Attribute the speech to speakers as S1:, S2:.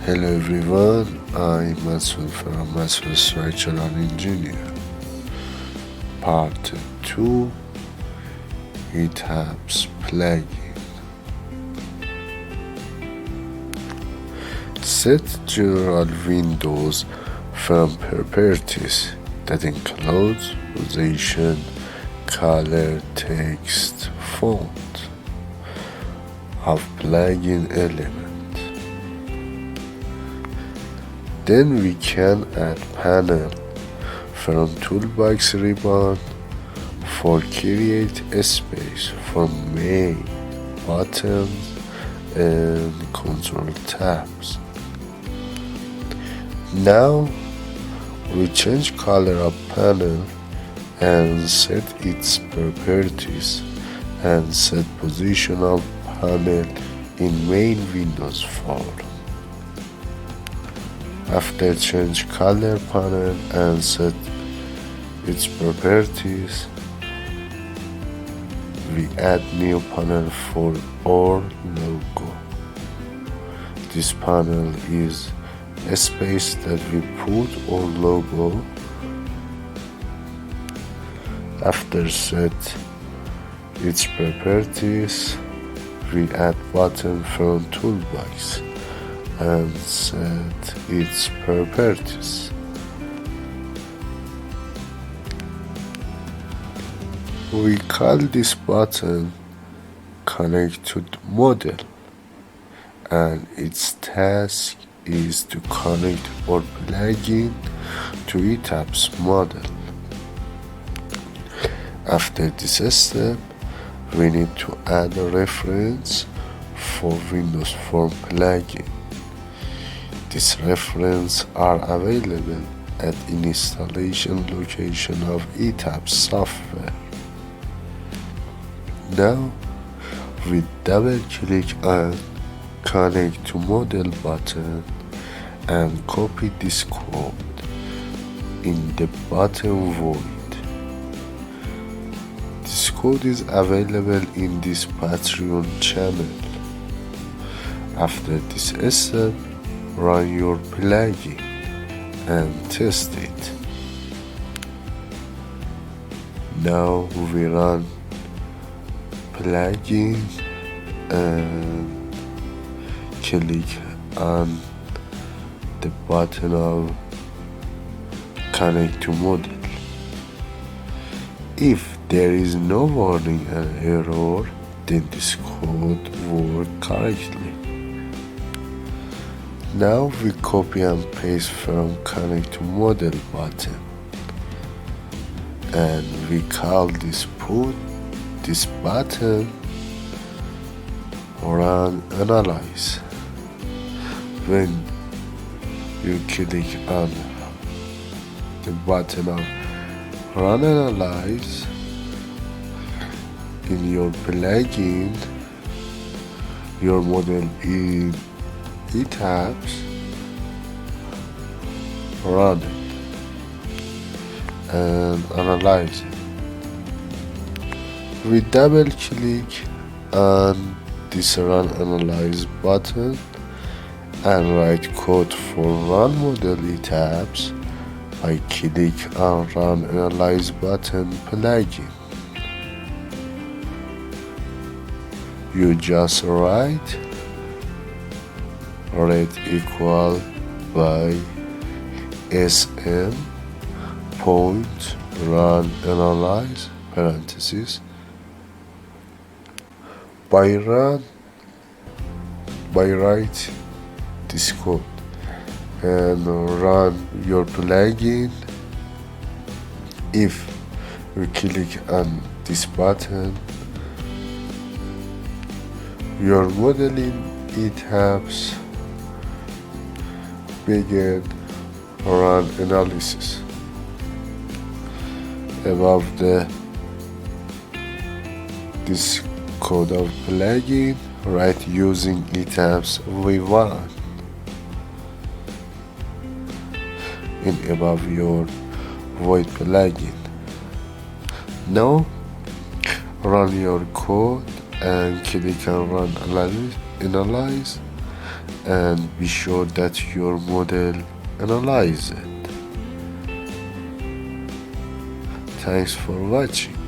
S1: Hello everyone, I'm Masud from Masud Structural Engineer. Part 2, ETABS plugin. Set general windows from properties that include position, color, text, font of plugin element. Then we can add panel from toolbox ribbon for create a space for main, buttons, and control tabs. Now we change color of panel and set its properties and set position of panel in main windows form. After change color panel and set its properties, we add new panel for our logo. This panel is a space that we put our logo. After set its properties, we add button from toolbox and set its properties. We call this button connect to the model, and its task is to connect our plugin to ETABS model. After this step, we need to add a reference for Windows Form plugin. These references are available at installation location of ETABS software. Now we double click on connect to model button and copy this code in the button void. This code is available in this Patreon channel. After this step, run your plugin and test it. Now we run plugin and click on the button of connect to model. If there is no warning and error, then this code works correctly. Now we copy and paste from connect to model button and we call this button run analyze. When you click on the button of run analyze in your plugin, your model in ETABS, run it and analyze it. We double click on this run analyze button and write code for run model ETABS by click on run analyze button plugin. You just write red equal by sm point run analyze parentheses. By write this code and run your plugin. If you click on this button, your model in ETABS begin run analysis. Above this code of plugin, write using ETABS v1 in above your void plugin. Now run your code and click on run analyze and be sure that your model analyze it. Thanks for watching.